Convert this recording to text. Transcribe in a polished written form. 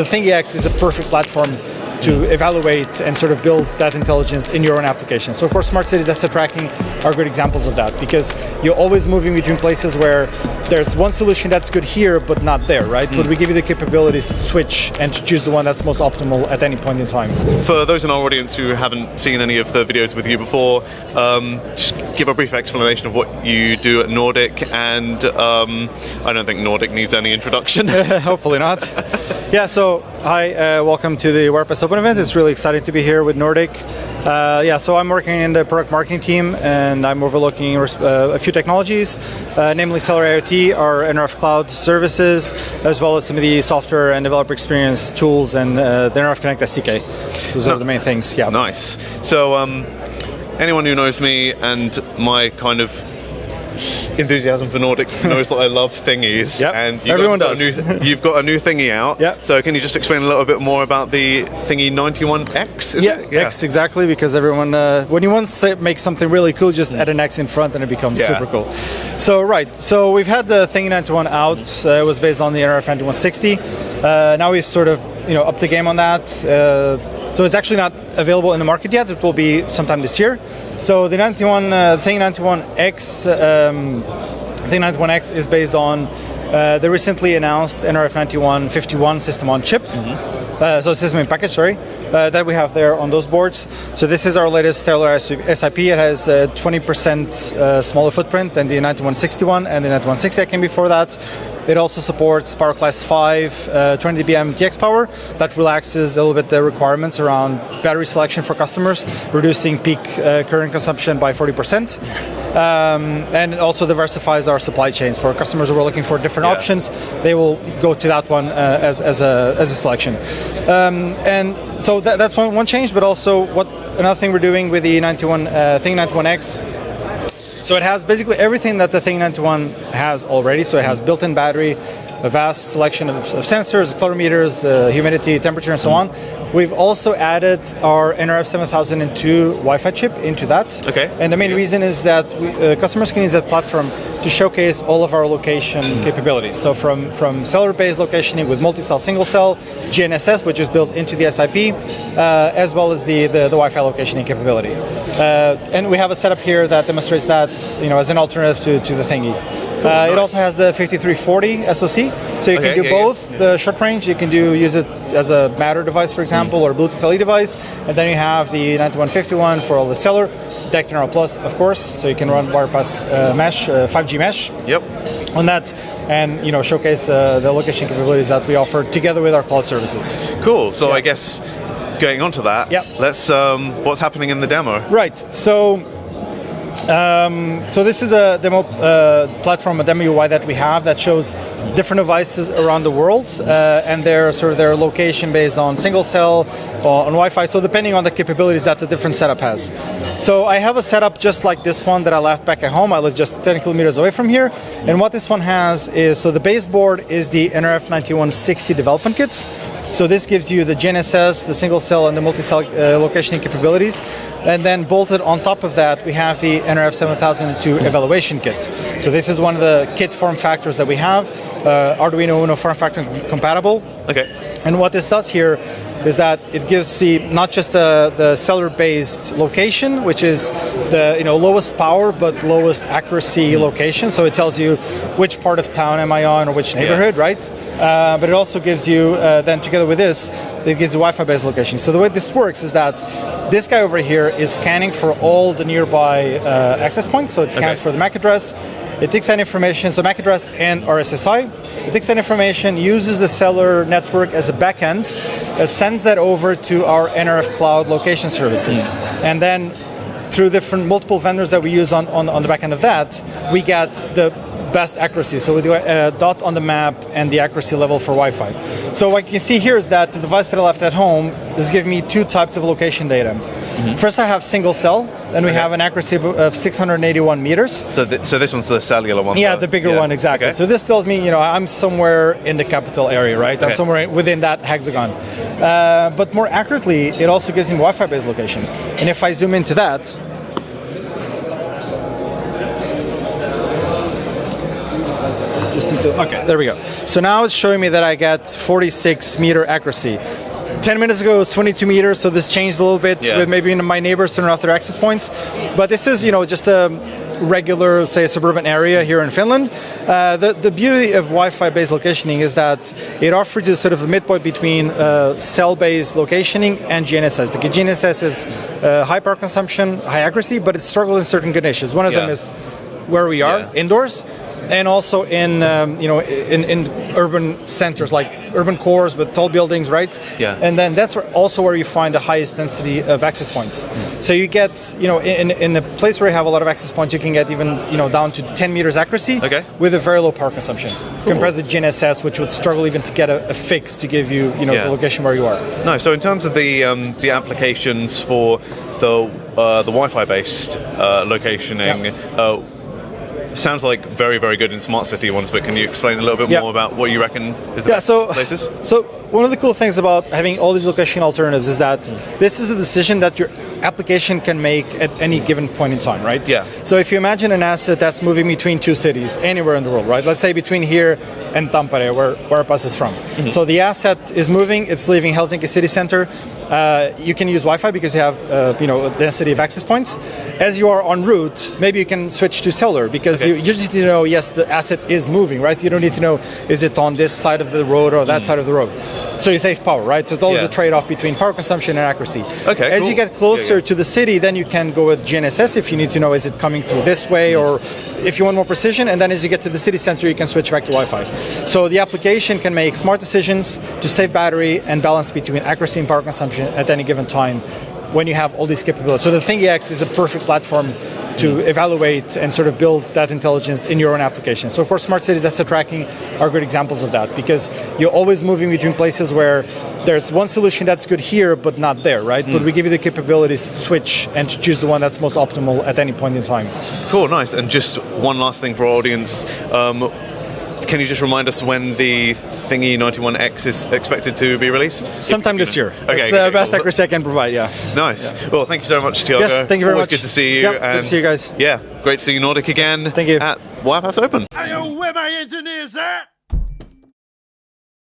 The ThingyX is a perfect platform to evaluate and sort of build that intelligence in your own application. So of course, smart cities, asset tracking are good examples of that, because you're always moving between places where there's one solution that's good here, but not there, right? But we give you the capabilities to switch and to choose the one that's most optimal at any point in time. For those in our audience who haven't seen any of the videos with you before, just give a brief explanation of what you do at Nordic, and I don't think Nordic needs any introduction. Hopefully not. Yeah, so hi, welcome to the Wirepas OPEN event. It's really exciting to be here with Nordic. So I'm working in the product marketing team, and I'm overlooking a few technologies, namely cellular IoT, our NRF cloud services, as well as some of the software and developer experience tools and the NRF Connect SDK. Those are the main things, yeah. Nice. So anyone who knows me and my kind of enthusiasm for Nordic knows that I love thingies. Yep. And everyone does. You've got a new thingy out. Yep. So can you just explain a little bit more about the thingy 91X? Is it? Yeah, X, exactly, because everyone, when you want to make something really cool, just add an X in front and it becomes super cool. So so we've had the Thingy 91 out. It was based on the NRF 9160. Now we've sort of upped the game on that. So it's actually not available in the market yet. It will be sometime this year. So the Thingy 91X, Thingy 91X is based on the recently announced NRF 9151 system on chip. So system in package, sorry, that we have there on those boards. So this is our latest cellular SiP. It has 20% smaller footprint than the 9161 and the 9160 that came before that. It also supports power class 5, 20 dBm TX power. That relaxes a little bit the requirements around battery selection for customers, reducing peak current consumption by 40%. And it also diversifies our supply chains. For customers who are looking for different options, they will go to that one as a selection. And so that's one change, but also another thing we're doing with the Thingy 91X. So it has basically everything that the Thingy 91 has already. So it has built-in battery, a vast selection of sensors, accelerometers, humidity, temperature, and so on. We've also added our NRF 7002 Wi-Fi chip into that. Okay. And the main reason is that customers can use that platform to showcase all of our location capabilities. So from cellular-based locationing with multi-cell, single-cell, GNSS, which is built into the SiP, as well as the Wi-Fi locationing capability. And we have a setup here that demonstrates that, as an alternative to the Thingy. It also has the 5340 SoC, so you can do both the short range. You can use it as a Matter device, for example, or Bluetooth LE device, and then you have the 9151 for all the cellular, DECT NR Plus, of course, so you can run Wirepas mesh, 5G mesh. Yep. On that, and showcase the location capabilities that we offer together with our cloud services. Cool. So I guess going on to that, let's what's happening in the demo? Right. So this is a demo platform, a demo UI that we have that shows different devices around the world, and their location based on single cell, on Wi-Fi. So depending on the capabilities that the different setup has. So I have a setup just like this one that I left back at home. I live just 10 kilometers away from here. And what this one has is, so the base board is the NRF 9160 development kits. So this gives you the GNSS, the single cell, and the multi-cell locationing capabilities. And then bolted on top of that, we have the NRF 7002 evaluation kit. So this is one of the kit form factors that we have, Arduino Uno form factor compatible. Okay. And what this does here is that it gives not just the cellular-based location, which is the lowest power but lowest accuracy location. So it tells you which part of town am I on or which neighborhood, right? But it also gives you then together with this, it gives you Wi-Fi-based location. So the way this works is that this guy over here is scanning for all the nearby access points. So it scans for the MAC address. It takes that information, so MAC address and RSSI. It takes that information, uses the cellular network as a backend, sends that over to our NRF cloud location services. And then through multiple vendors that we use on the back end of that, we get the best accuracy. So we do a dot on the map and the accuracy level for Wi-Fi. So what you can see here is that the device that I left at home does give me two types of location data. First, I have single cell, and we have an accuracy of 681 meters. So this one's the cellular one? Yeah, the bigger one, exactly. Okay. So this tells me, I'm somewhere in the capital area, right? I'm somewhere within that hexagon. But more accurately, it also gives me Wi-Fi-based location. And if I zoom into that, okay, there we go. So now it's showing me that I get 46 meter accuracy. 10 minutes ago it was 22 meters, so this changed a little bit with maybe my neighbors turning off their access points. But this is, just a regular, say, suburban area here in Finland. The beauty of Wi-Fi based locationing is that it offers you sort of a midpoint between cell-based locationing and GNSS, because GNSS is high power consumption, high accuracy, but it struggles in certain conditions. One of them is where we are, indoors, and also in in urban centers, like urban cores with tall buildings, right? Yeah. And then that's also where you find the highest density of access points. So you get, in a place where you have a lot of access points, you can get even, down to 10 meters accuracy with a very low power consumption compared to GNSS, which would struggle even to get a fix to give you, the location where you are. No, so in terms of the applications for the Wi-Fi based locationing. Sounds like very, very good in smart city ones, but can you explain a little bit more about what you reckon is the best places? So one of the cool things about having all these location alternatives is that this is a decision that your application can make at any given point in time, right? Yeah. So if you imagine an asset that's moving between two cities, anywhere in the world, right? Let's say between here and Tampere, where Wirepas is from. So the asset is moving, it's leaving Helsinki city center. You can use Wi-Fi because you have a density of access points. As you are en route, maybe you can switch to cellular because you just need to know, yes, the asset is moving, right? You don't need to know, is it on this side of the road or that side of the road? So you save power, right? So it's always a trade-off between power consumption and accuracy. As you get closer to the city, then you can go with GNSS if you need to know, is it coming through this way, or if you want more precision. And then as you get to the city center, you can switch back to Wi-Fi. So the application can make smart decisions to save battery and balance between accuracy and power consumption at any given time when you have all these capabilities. So the ThingEx is a perfect platform to evaluate and sort of build that intelligence in your own application. So of course, smart cities, asset tracking are good examples of that, because you're always moving between places where there's one solution that's good here, but not there, right? But we give you the capabilities to switch and to choose the one that's most optimal at any point in time. Cool, nice. And just one last thing for our audience. Can you just remind us when the Thingy 91X is expected to be released? Sometime this year. Okay. It's the best accuracy I can provide, Nice. Well, thank you so much, Tiago. Yes, thank you very much. Always good to see you. Good to see you guys. Yeah, great to see you Nordic again. Thank you. At Wirepas Open. Hey, yo, where my engineers at?